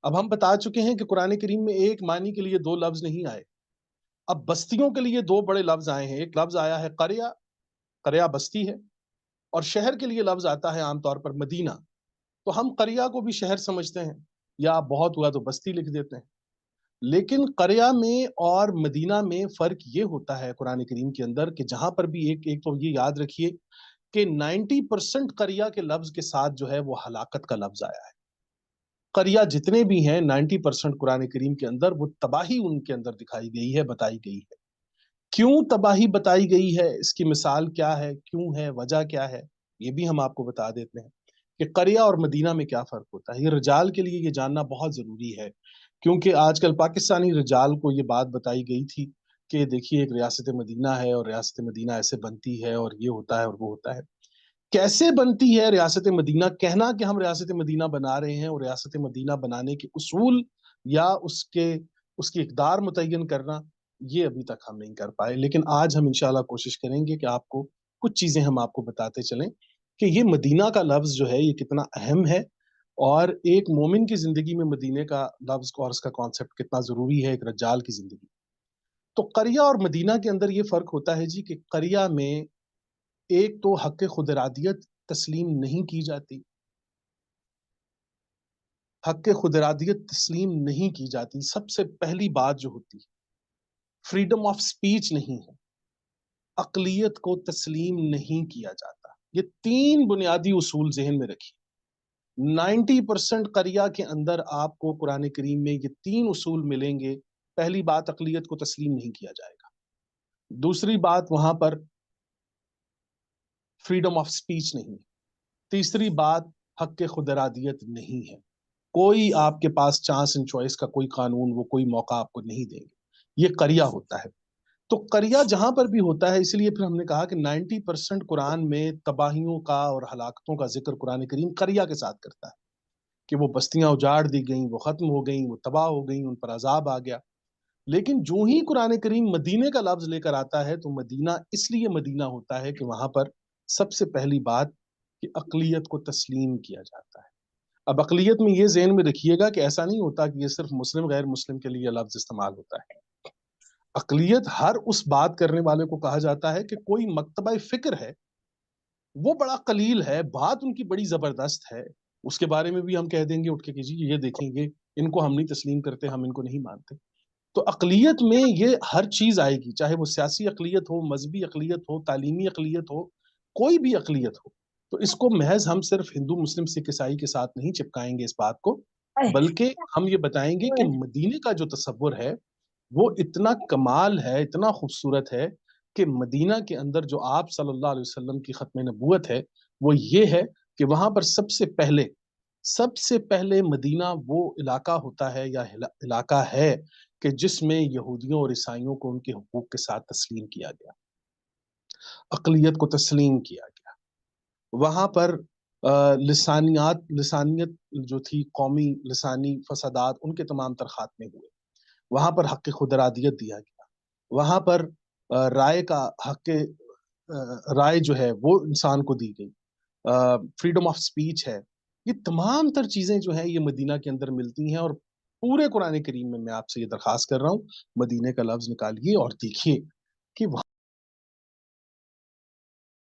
اب ہم بتا چکے ہیں کہ قرآن کریم میں ایک معنی کے لیے دو لفظ نہیں آئے، اب بستیوں کے لیے دو بڑے لفظ آئے ہیں۔ ایک لفظ آیا ہے قریہ، قریہ بستی ہے، اور شہر کے لیے لفظ آتا ہے عام طور پر مدینہ۔ تو ہم قریہ کو بھی شہر سمجھتے ہیں، یا بہت ہوا تو بستی لکھ دیتے ہیں۔ لیکن قریہ میں اور مدینہ میں فرق یہ ہوتا ہے قرآن کریم کے اندر کہ جہاں پر بھی ایک تو یہ یاد رکھیے کہ 90% قریہ کے لفظ کے ساتھ جو ہے وہ ہلاکت کا لفظ آیا ہے۔ قریہ جتنے بھی ہیں 90% قرآن کریم کے اندر وہ تباہی ان کے اندر دکھائی گئی ہے، بتائی گئی ہے۔ کیوں تباہی بتائی گئی ہے، اس کی مثال کیا ہے، کیوں ہے، وجہ کیا ہے، یہ بھی ہم آپ کو بتا دیتے ہیں کہ قریہ اور مدینہ میں کیا فرق ہوتا ہے۔ یہ رجال کے لیے یہ جاننا بہت ضروری ہے، کیونکہ آج کل پاکستانی رجال کو یہ بات بتائی گئی تھی کہ دیکھیے ایک ریاست مدینہ ہے اور ریاست مدینہ ایسے بنتی ہے اور یہ ہوتا ہے اور وہ ہوتا ہے۔ کیسے بنتی ہے ریاست مدینہ؟ کہنا کہ ہم ریاست مدینہ بنا رہے ہیں اور ریاست مدینہ بنانے کے اصول یا اس کی اقدار متعین کرنا، یہ ابھی تک ہم نہیں کر پائے۔ لیکن آج ہم انشاءاللہ کوشش کریں گے کہ آپ کو کچھ چیزیں ہم آپ کو بتاتے چلیں کہ یہ مدینہ کا لفظ جو ہے یہ کتنا اہم ہے، اور ایک مومن کی زندگی میں مدینے کا لفظ اور اس کا کانسیپٹ کتنا ضروری ہے ایک رجال کی زندگی۔ تو قریہ اور مدینہ کے اندر یہ فرق ہوتا ہے جی کہ قریہ میں ایک تو حق خود ارادیت تسلیم نہیں کی جاتی، حق خود ارادیت تسلیم نہیں کی جاتی۔ سب سے پہلی بات جو ہوتی ہے فریڈم آف سپیچ نہیں ہے، اقلیت کو تسلیم نہیں کیا جاتا۔ یہ تین بنیادی اصول ذہن میں رکھیے۔ 90% قریہ کے اندر آپ کو قرآن کریم میں یہ تین اصول ملیں گے۔ پہلی بات، اقلیت کو تسلیم نہیں کیا جائے گا۔ دوسری بات، وہاں پر فریڈم آف سپیچ نہیں۔ تیسری بات، حق خود ارادیت نہیں ہے۔ کوئی آپ کے پاس چانس اینڈ چوائس کا کوئی قانون، وہ کوئی موقع آپ کو نہیں دیں گے۔ یہ قریہ ہوتا ہے۔ تو قریہ جہاں پر بھی ہوتا ہے، اس لیے پھر ہم نے کہا کہ 90% قرآن میں تباہیوں کا اور ہلاکتوں کا ذکر قرآن کریم قریہ کے ساتھ کرتا ہے کہ وہ بستیاں اجاڑ دی گئیں، وہ ختم ہو گئیں، وہ تباہ ہو گئیں، ان پر عذاب آ گیا۔ لیکن جو ہی قرآن کریم مدینے کا لفظ لے کر آتا ہے تو مدینہ اس لیے مدینہ ہوتا ہے کہ وہاں پر سب سے پہلی بات کہ اقلیت کو تسلیم کیا جاتا ہے۔ اب اقلیت میں یہ ذہن میں رکھیے گا کہ ایسا نہیں ہوتا کہ یہ صرف مسلم غیر مسلم کے لیے لفظ استعمال ہوتا ہے۔ اقلیت ہر اس بات کرنے والے کو کہا جاتا ہے کہ کوئی مکتبہ فکر ہے، وہ بڑا قلیل ہے، بات ان کی بڑی زبردست ہے، اس کے بارے میں بھی ہم کہہ دیں گے اٹھ کے کہ جی یہ دیکھیں گے، ان کو ہم نہیں تسلیم کرتے، ہم ان کو نہیں مانتے۔ تو اقلیت میں یہ ہر چیز آئے گی، چاہے وہ سیاسی اقلیت ہو، مذہبی اقلیت ہو، تعلیمی اقلیت ہو، کوئی بھی اقلیت ہو۔ تو اس کو محض ہم صرف ہندو مسلم سکھ عیسائی کے ساتھ نہیں چپکائیں گے اس بات کو، بلکہ ہم یہ بتائیں گے کہ مدینے کا جو تصور ہے وہ اتنا کمال ہے، اتنا خوبصورت ہے کہ مدینہ کے اندر جو آپ صلی اللہ علیہ وسلم کی ختم نبوت ہے وہ یہ ہے کہ وہاں پر سب سے پہلے مدینہ وہ علاقہ ہوتا ہے یا علاقہ ہے کہ جس میں یہودیوں اور عیسائیوں کو ان کے حقوق کے ساتھ تسلیم کیا گیا، اقلیت کو تسلیم کیا گیا۔ وہاں پر لسانیت جو تھی، قومی لسانی فسادات، ان کے تمام تر خاتمے ہوئے۔ وہاں پر حق خود ارادیت دیا گیا، وہاں پر رائے کا حق رائے جو ہے وہ انسان کو دی گئی، فریڈم آف سپیچ ہے۔ یہ تمام تر چیزیں جو ہیں یہ مدینہ کے اندر ملتی ہیں، اور پورے قرآن کریم میں آپ سے یہ درخواست کر رہا ہوں، مدینہ کا لفظ نکالیے اور دیکھیے کہ